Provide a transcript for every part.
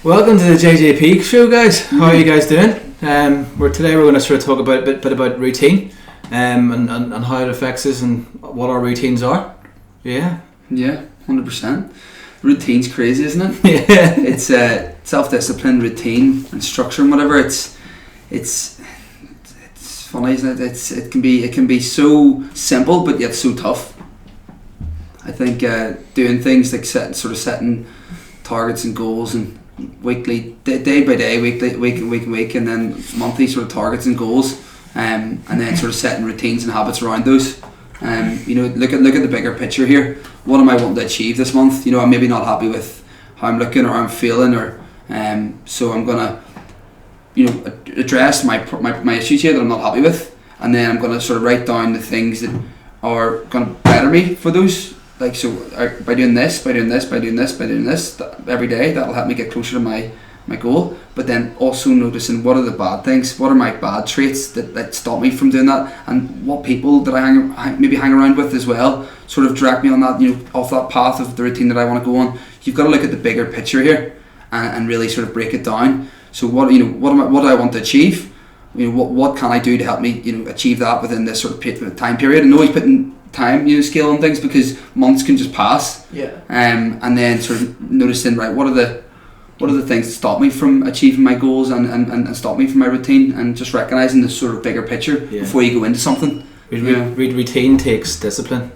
Welcome to the JJP show, guys. How are you guys doing? We're going to sort of talk about a bit about routine, and how it affects us and what our routines are. Yeah, 100%. Routine's crazy, isn't it? Yeah, it's self-discipline, routine, and structure, and whatever. It's funny, isn't it? It can be so simple, but yet so tough. I think doing things like setting targets and goals and weekly, day by day, week, and then monthly sort of targets and goals, and then sort of setting routines and habits around those. Look at the bigger picture here. What am I wanting to achieve this month? I'm maybe not happy with how I'm looking or how I'm feeling, or so I'm gonna address my issues here that I'm not happy with, and then I'm gonna sort of write down the things that are gonna better me for those. Like, so by doing this every day, that'll help me get closer to my goal. But then also noticing what are the bad things, what are my bad traits that stop me from doing that, and what people that I hang around with as well sort of direct me on that, off that path of the routine that I want to go on. You've got to look at the bigger picture here and really sort of break it down. So what do I want to achieve? What can I do to help me achieve that within this sort of time period? And always putting time scale on things, because months can just pass. And then sort of noticing, right, what are the things that stop me from achieving my goals and stop me from my routine, and just recognizing the sort of bigger picture before you go into something. Routine takes discipline.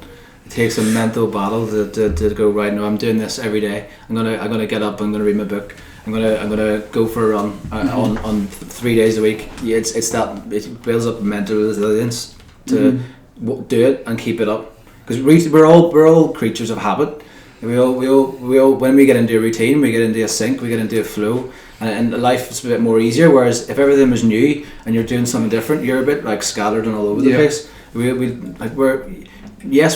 It takes a mental battle to go, right, no, I'm doing this every day. I'm gonna get up, I'm gonna read my book, I'm gonna go for a run on 3 days a week. It builds up mental resilience to do it and keep it up, because we're all creatures of habit. We all when we get into a routine, we get into a sync, we get into a flow, and life is a bit more easier. Whereas if everything was new and you're doing something different, you're a bit like scattered and all over the place. We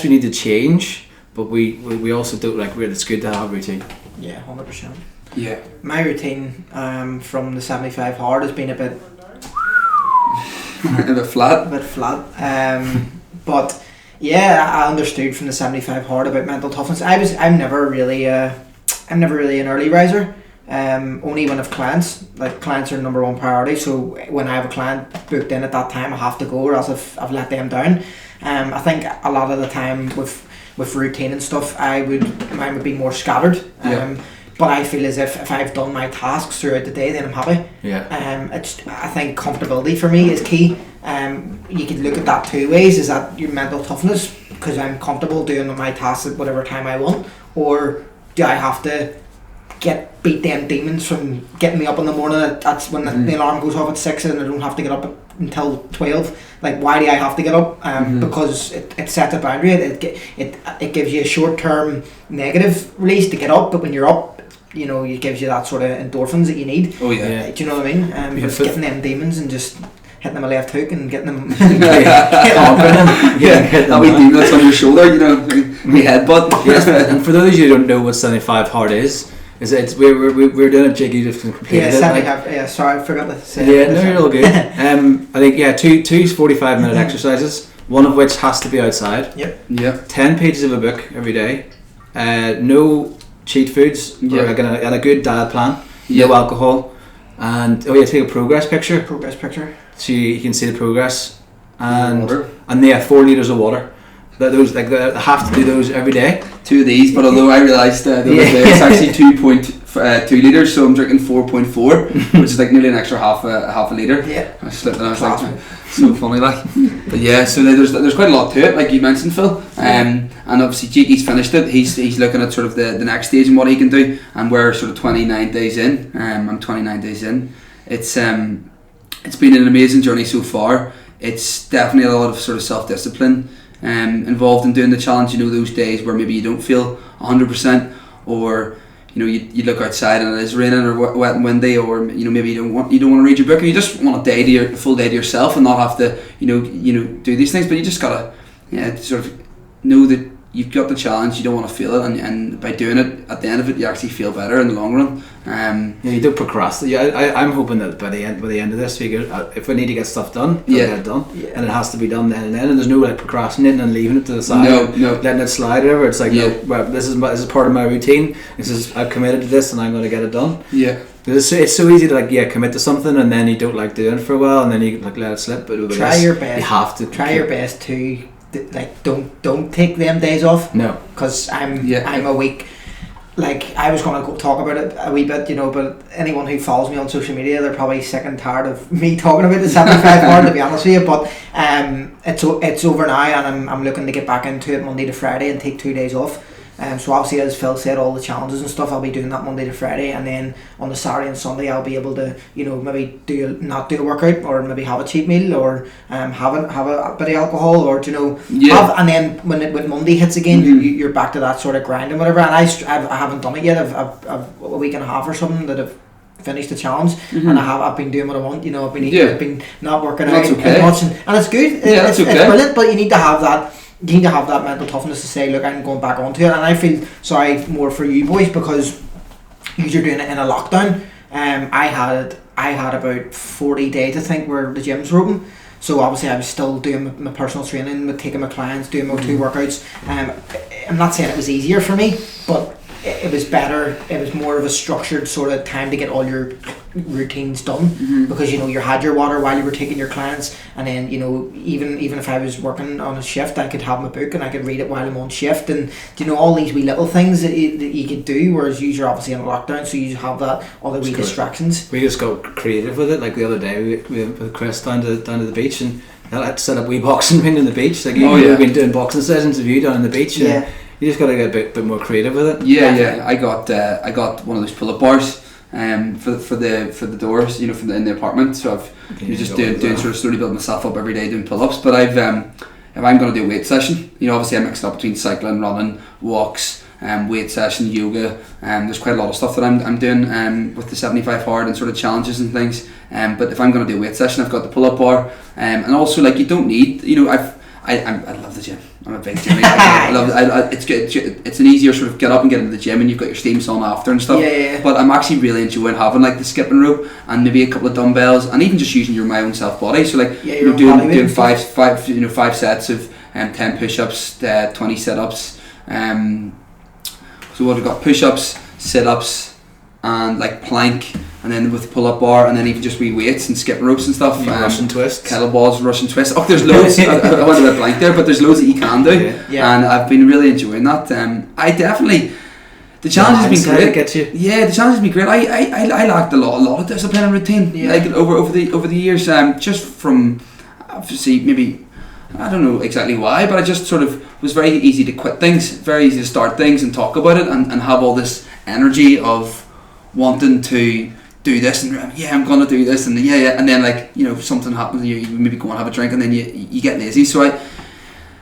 need to change, but we also don't it's good to have a routine. 100%. Yeah, my routine from the 75 hard has been a bit flat. But yeah, I understood from the 75 hard about mental toughness. I'm never really an early riser. Only when I've clients. Like, clients are number one priority. So when I have a client booked in at that time, I have to go, or else I've let them down. I think a lot of the time with routine and stuff, mine would be more scattered. But I feel as if I've done my tasks throughout the day, then I'm happy. I think comfortability for me is key. You can look at that two ways. Is that your mental toughness, because I'm comfortable doing my tasks at whatever time I want, or do I have to beat them demons from getting me up in the morning? That's when the alarm goes off at 6 and I don't have to get up until 12. Like, why do I have to get up? Because it sets a boundary. It gives you a short-term negative release to get up, but when you're up, it gives you that sort of endorphins that you need. Oh yeah. Do you know what I mean? But getting them demons and just hitting them a left hook and getting them that wee demon that's on your shoulder, me headbutt. Yes, and for those of you who don't know what 75 hard is we're doing a jiggy to complete it. Sorry, I forgot to say. No, you're all good. I think two 45-minute exercises, one of which has to be outside. 10 pages of a book every day. No cheat foods, and a good diet plan. No alcohol, and take a progress picture. So you can see the progress, and 4 litres of water. I have to do those every day. 2 of these, but although I realised the other day it's actually 2.2 litres, so I'm drinking 4.4, which is like nearly an extra half a litre. I slipped and I was like, so funny, like. But yeah, so there's quite a lot to it, like you mentioned, Phil. And obviously Jakey's finished it. He's looking at sort of the next stage and what he can do, and we're sort of 29 days in. I'm 29 days in. It's been an amazing journey so far. It's definitely a lot of sort of self-discipline involved in doing the challenge. Those days where maybe you don't feel 100%, or you look outside and it is raining or wet and windy, or maybe you don't want to read your book, and you just want a full day to yourself and not have to do these things. But you just gotta sort of know that you've got the challenge, you don't want to feel it, and by doing it, at the end of it, you actually feel better in the long run. You don't procrastinate. Yeah, I'm hoping that by the end of this, if we need to get stuff done, we'll get it done, and it has to be done then and then. And there's no like procrastinating and leaving it to the side, no, letting it slide or whatever. It's like, no, well, this is part of my routine. I've committed to this, and I'm going to get it done. Yeah. It's so easy to commit to something and then you don't like doing it for a while and then you let it slip. But try your best. You have to try your best to don't take them days off. No, because I'm a week. Like I was going to talk about it a wee bit, but anyone who follows me on social media, they're probably sick and tired of me talking about the 75 hard, to be honest with you. But it's over now, and I'm looking to get back into it Monday to Friday and take 2 days off. So obviously, as Phil said, all the challenges and stuff, I'll be doing that Monday to Friday, and then on the Saturday and Sunday I'll be able to, maybe not do a workout, or maybe have a cheat meal, or have a bit of alcohol, or and then when Monday hits again, you're back to that sort of grind and whatever. And I haven't done it yet. I've a week and a half or something that I've finished the challenge, and I've been doing what I want. I've been eating, I've been not working out as much, and it's good. It's brilliant, but you need to have that. You need to have that mental toughness to say, look, I'm going back onto it. And I feel sorry more for you boys because you're doing it in a lockdown. I had about 40 days, I think, where the gyms were open. So obviously I was still doing my personal training, taking my clients, doing my 2 workouts. I'm not saying it was easier for me, but it was better. It was more of a structured sort of time to get all your routines done, because you had your water while you were taking your clients, and then even if I was working on a shift, I could have my book and I could read it while I'm on shift, and all these wee little things that you could do, whereas you're obviously in a lockdown, so you have that other wee distractions. We just got creative with it. Like the other day we went with Chris down to the beach, and I had to set up a wee boxing ring on the beach. Like we've been doing boxing sessions with you down on the beach. Yeah. You just got to get a bit more creative with it. Yeah. I got one of those pull-up bars for the doors, from in the apartment. So I've just doing sort of slowly building myself up every day doing pull-ups. But if I'm going to do a weight session, obviously I mix it up between cycling, running, walks, weight session, yoga. There's quite a lot of stuff that I'm doing with the 75 hard and sort of challenges and things. But if I'm going to do a weight session, I've got the pull-up bar, and also you don't need, I love the gym. I'm a big gym. I love it. It's good. It's an easier sort of get up and get into the gym, and you've got your steams on after and stuff. Yeah. But I'm actually really enjoying having the skipping rope and maybe a couple of dumbbells, and even just using my own self body. So doing five sets of 10 push-ups, 20 sit-ups. So what we've got: push-ups, sit-ups, and plank. And then with the pull-up bar, and then even just wee weights and skipping ropes and stuff. Russian twists, kettlebells, Russian twists. Oh, there's loads. I went a bit blank there, but there's loads that you can do, and I've been really enjoying that. The challenge has been great. Gets you. Yeah, the challenge has been great. I lacked a lot of discipline and routine. Yeah. Over the years, just from obviously maybe I don't know exactly why, but I just sort of was very easy to quit things, very easy to start things and talk about it, and have all this energy of wanting to do this, and I'm gonna do this, and and then something happens, and you maybe go and have a drink, and then you get lazy. So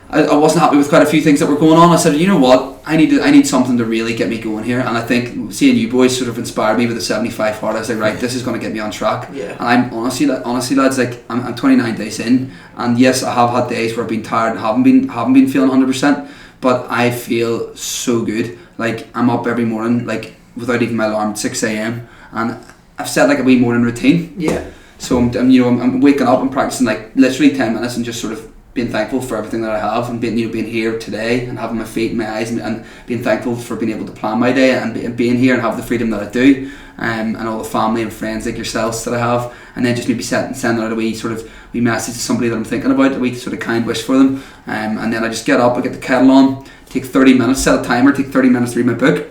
I wasn't happy with quite a few things that were going on. I said, you know what, I need something to really get me going here, and I think seeing you boys sort of inspired me with the 75 hard. I was like, right, this is going to get me on track. And I'm honestly lads, I'm 29 days in, and yes, I have had days where I've been tired and haven't been feeling 100%, but I feel so good. I'm up every morning without even my alarm at 6 a.m, and I've set a wee morning routine. Yeah. So I'm waking up and practicing literally 10 minutes and just sort of being thankful for everything that I have, and being here today and having my feet in my eyes, and being thankful for being able to plan my day and being here and have the freedom that I do, and all the family and friends like yourselves that I have, and then just maybe sending out a wee message to somebody that I'm thinking about, a wee sort of kind wish for them, and then I just get up, I get the kettle on, take 30 minutes, set a timer, take 30 minutes to read my book.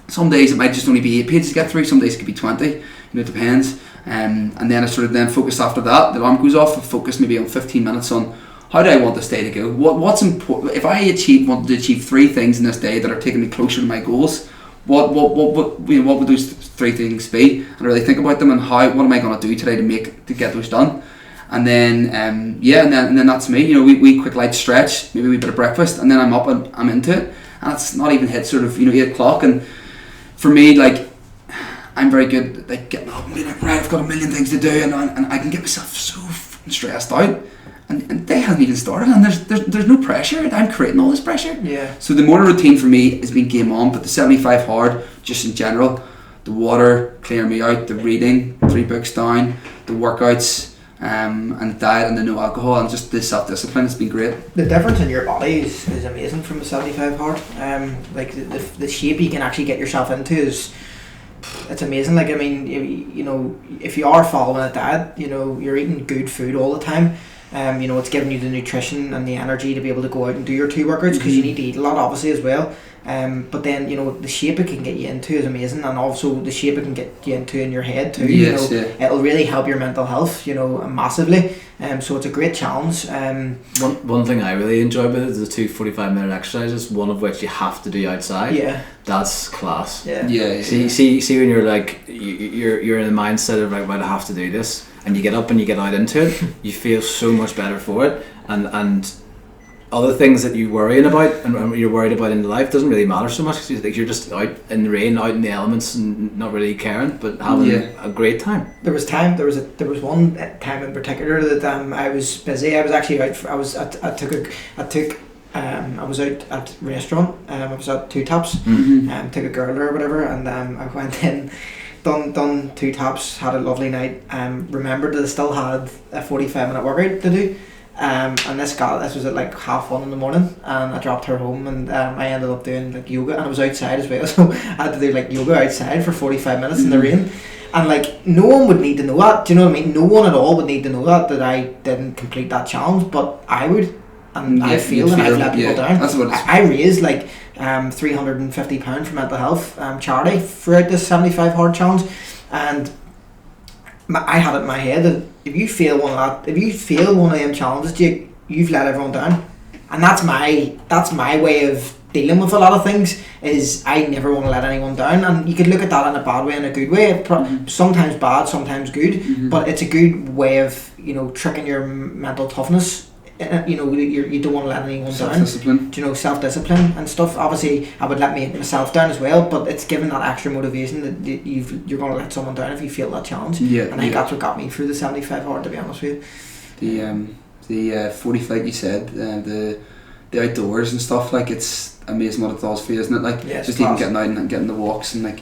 Some days it might just only be 8 pages to get through, some days it could be 20, it depends. And then I sort of then focus after that, the alarm goes off, I focus maybe on 15 minutes on how do I want this day to go, what's important. If I wanted to achieve 3 things in this day that are taking me closer to my goals, what would those 3 things be, and really think about them, and what am I going to do today to get those done. And then and then that's me. We quick light stretch, maybe a wee bit of breakfast, and then I'm up and I'm into it, and it's not even hit sort of 8 o'clock. And for me, I'm very good at getting up and being right, I've got a million things to do, and I can get myself so stressed out. and they haven't even started, and there's no pressure. I'm creating all this pressure. Yeah. So the morning routine for me has been game on, but the 75 hard, just in general, the water clear me out, the reading, 3 books down, the workouts, and diet, and the no alcohol, and just the self-discipline has been great. The difference in your body is amazing from a 75 hard. Like the shape you can actually get yourself into is, it's amazing. Like, I mean, you know, if you are following a diet, you know, you're eating good food all the time. You know, it's giving you the nutrition and the energy to be able to go out and do your 2 workouts, because you need to eat a lot, obviously, as well. But then, you know, the shape it can get you into is amazing, and also the shape it can get you into in your head too. Yes, you know, it'll really help your mental health, you know, massively. So it's a great challenge. One thing I really enjoy about it is the 2 45-minute exercises, one of which you have to do outside. Yeah. That's class. Yeah. See when you're like you're in the mindset of like, right, I have to do this, and you get up and you get out into it, you feel so much better for it, and other things that you're worrying about and you're worried about in life doesn't really matter so much, because you're just out in the rain, out in the elements, and not really caring, but having a great time. There was one time in particular that I was busy. I was actually out. I was out at a restaurant. I was at Two Taps. Took a girl there or whatever, and I went in, done 2 taps, had a lovely night. Remembered that I still had a 45-minute workout to do. And this was at like 1:30 in the morning, and I dropped her home, and I ended up doing like yoga, and I was outside as well, so I had to do like yoga outside for 45 minutes in the rain. And like, no one would need to know that, do you know what I mean? No one at all would need to know that I didn't complete that challenge, but I would, and I feel that I've let people down. That's what it's I raised like £350 for mental health charity throughout this 75 hard challenge, and I had it in my head that if you fail one of them challenges, you've let everyone down, and that's my way of dealing with a lot of things. Is I never want to let anyone down, and you could look at that in a bad way and a good way. Sometimes bad, sometimes good, but it's a good way of, you know, tricking your mental toughness. You know, you don't want to let anyone self-discipline. down. You know, self-discipline and stuff. Obviously, I would let myself down as well, but it's given that extra motivation that you're going to let someone down if you feel that challenge. And I think that's what got me through the 75 hard, to be honest with you. The 45, like you said, the outdoors and stuff, like, it's amazing what it does for you, isn't it? Like, just even getting out and getting the walks, and like,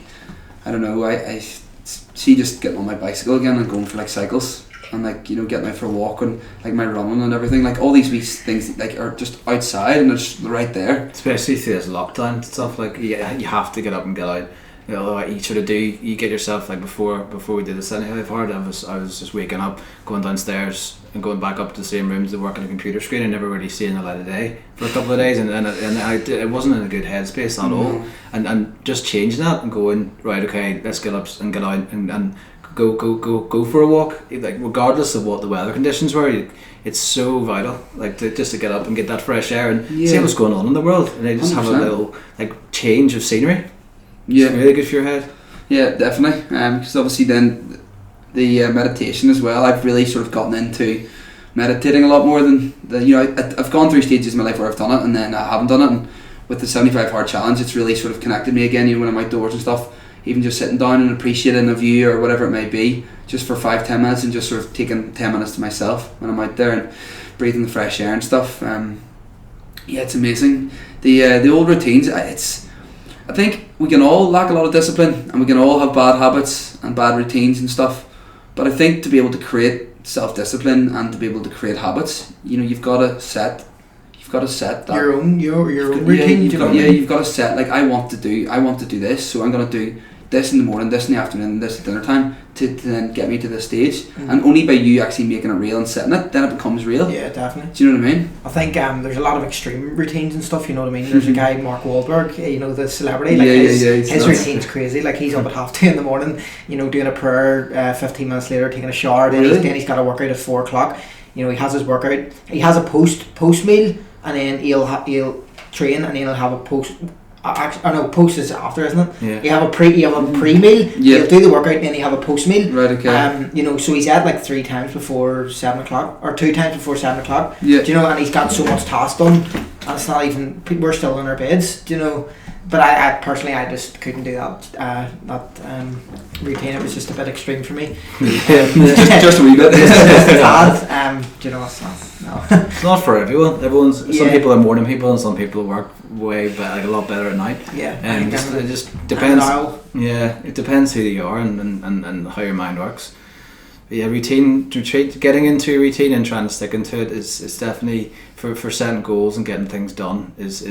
I don't know, I see just getting on my bicycle again and going for like cycles, and like, you know, getting out for a walk, and like my running and everything, like all these wee things like are just outside and they're just right there. Especially through this lockdown and stuff, like, you have to get up and get out. You know, you sort of you get yourself, like before we did the 75 hard, I was just waking up, going downstairs and going back up to the same rooms to work on a computer screen, and never really seeing the light of day for a couple of days, and it wasn't in a good headspace at all, and just changing that and going, right, okay, let's get up and get out and go for a walk, like regardless of what the weather conditions were. It's so vital, like just to get up and get that fresh air and see what's going on in the world, and just 100%. Have a little like change of scenery. It's really good for your head. Yeah, definitely. Because obviously then the meditation as well, I've really sort of gotten into meditating a lot more than you know, I've gone through stages in my life where I've done it and then I haven't done it, and with the 75 hard challenge it's really sort of connected me again, you know, when I'm outdoors and stuff, even just sitting down and appreciating a view or whatever it may be, just for 5-10 minutes, and just sort of taking 10 minutes to myself when I'm out there and breathing the fresh air and stuff. It's amazing. The old routines, I think we can all lack a lot of discipline, and we can all have bad habits and bad routines and stuff, but I think to be able to create self-discipline and to be able to create habits, you know, you've got to set that your own routine. You've got to set, like, I want to do this, so I'm going to do this in the morning, this in the afternoon, and this at dinner time to then get me to this stage. And only by you actually making it real and setting it, then it becomes real. Yeah, definitely. Do you know what I mean? I think there's a lot of extreme routines and stuff, you know what I mean? There's a guy, Mark Wahlberg, you know, the celebrity, like his routine's crazy. Like, he's up at 2:30 in the morning, you know, doing a prayer, 15 minutes later taking a shower, then he's got a workout at 4 o'clock. You know, he has his workout, he has a post meal, and then he'll train, and then he'll have a post. Post is after, isn't it? Yeah. You have a pre-meal. You'll do the workout, and then you have a post-meal. Right. Okay. You know, so he's at like 3 times before 7 o'clock, or 2 times before 7 o'clock. Yeah. Do you know? And he's got so much tasks done, and it's not even. We're still in our beds. Do you know? But I personally, I just couldn't do that routine. It was just a bit extreme for me. just a wee bit. Just a tad. You know, it's not. No. It's not for everyone. Some Yeah. people are morning people, and some people work like a lot better at night. Yeah. And definitely. it just depends. Now, Yeah, it depends who you are and how your mind works. But yeah, routine, getting into a routine and trying to stick into it is definitely for setting goals and getting things done is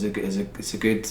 a good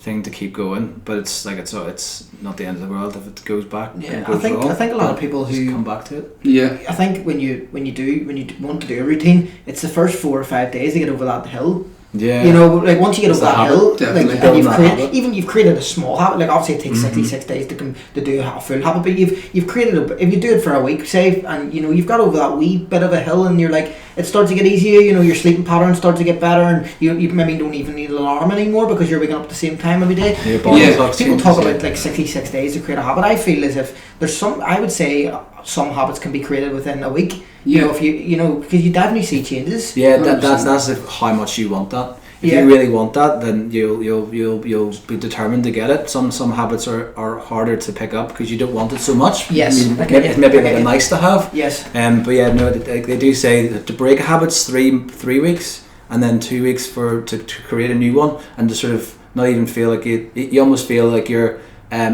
thing to keep going. But it's not the end of the world if it goes back. Yeah, and goes I think a lot of but people just who come back to it. Yeah. I think when you want to do a routine, it's the first 4 or 5 days to get over that hill. Yeah, You know, like once you get It's over a that habit, hill, definitely. like, and Building that habit. you've created a small habit. Like obviously it takes Mhm. 66 days to do a full habit, but you've created if you do it for a week, say, and you know you've got over that wee bit of a hill, and you're like it starts to get easier. You know, your sleeping patterns start to get better, and you maybe don't even need an alarm anymore because you're waking up at the same time every day. Your body Yeah. clock People changes, talk yeah. about like 66 days to create a habit. I feel as if there's I would say some habits can be created within a week. You Yeah. know, if you know, because you definitely see changes. Yeah, 100%. that's how much you want that. If Yeah. you really want that, then you'll be determined to get it. Some habits are harder to pick up because you don't want it so much. Yes, I mean, I get you. it's maybe I get like a you. nice to have. Yes. But yeah, no, they do say that to break a habit's three weeks, and then 2 weeks to create a new one, and to sort of not even feel like you almost feel like you're.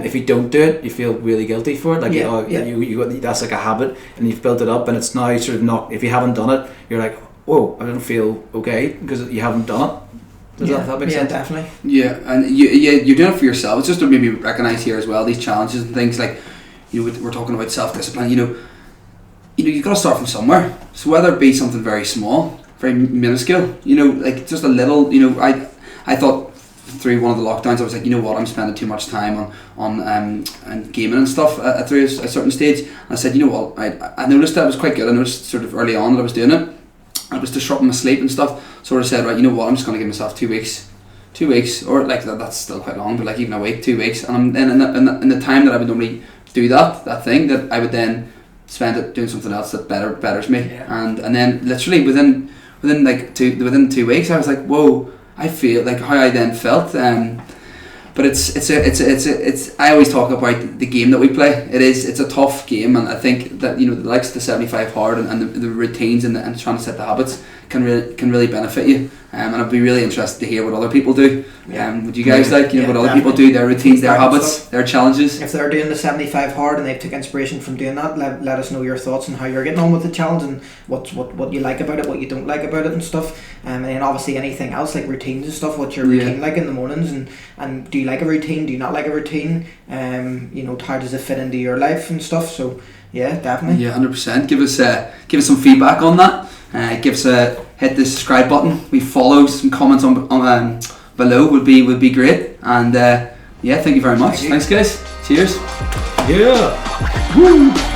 If you don't do it, you feel really guilty for it. Like Yeah, yeah. that's like a habit, and you've built it up, and it's now sort of not. If you haven't done it, you're like, whoa, I don't feel okay because you haven't done it. Does that make sense? Definitely. Yeah, and you're doing it for yourself. It's just to maybe recognise here as well these challenges and things like, you know, we're talking about self-discipline. You know, you've got to start from somewhere. So whether it be something very small, very minuscule, you know, like just a little. You know, I thought through one of the lockdowns I was like, you know what, I'm spending too much time on and gaming and stuff through a certain stage. And I said, you know what, I noticed that it was quite good. I noticed sort of early on that I was doing it. I was disrupting my sleep and stuff, so I said, right, you know what, I'm just going to give myself 2 weeks, or like that's still quite long, but like even a week, 2 weeks, and I'm then in the time that I would normally do that thing, that I would then spend it doing something else that betters me. Yeah. And then literally within 2 weeks I was like, whoa, I feel like how I then felt. But it's I always talk about the game that we play. It's a tough game, and I think that, you know, the likes of the 75 hard and the routines and trying to set the habits can really benefit you. And I'd be really interested to hear what other people do. Yeah. Would you guys like, you know, Yeah, what other people definitely. do, their routines, their Feedback and habits, their challenges? If they're doing the 75 hard and they took inspiration from doing that, let us know your thoughts and how you're getting on with the challenge, and what you like about it, what you don't like about it and stuff. And then obviously anything else like routines and stuff, what's your routine like in the mornings, and do you like a routine, do you not like a routine, you know, how does it fit into your life and stuff. So yeah, definitely. Yeah, 100%. Give us some feedback on that. Give us hit the subscribe button. We follow, some comments on below would be great. And yeah, thank you very much. Thank you. Thanks, guys. Cheers. Yeah. Woo.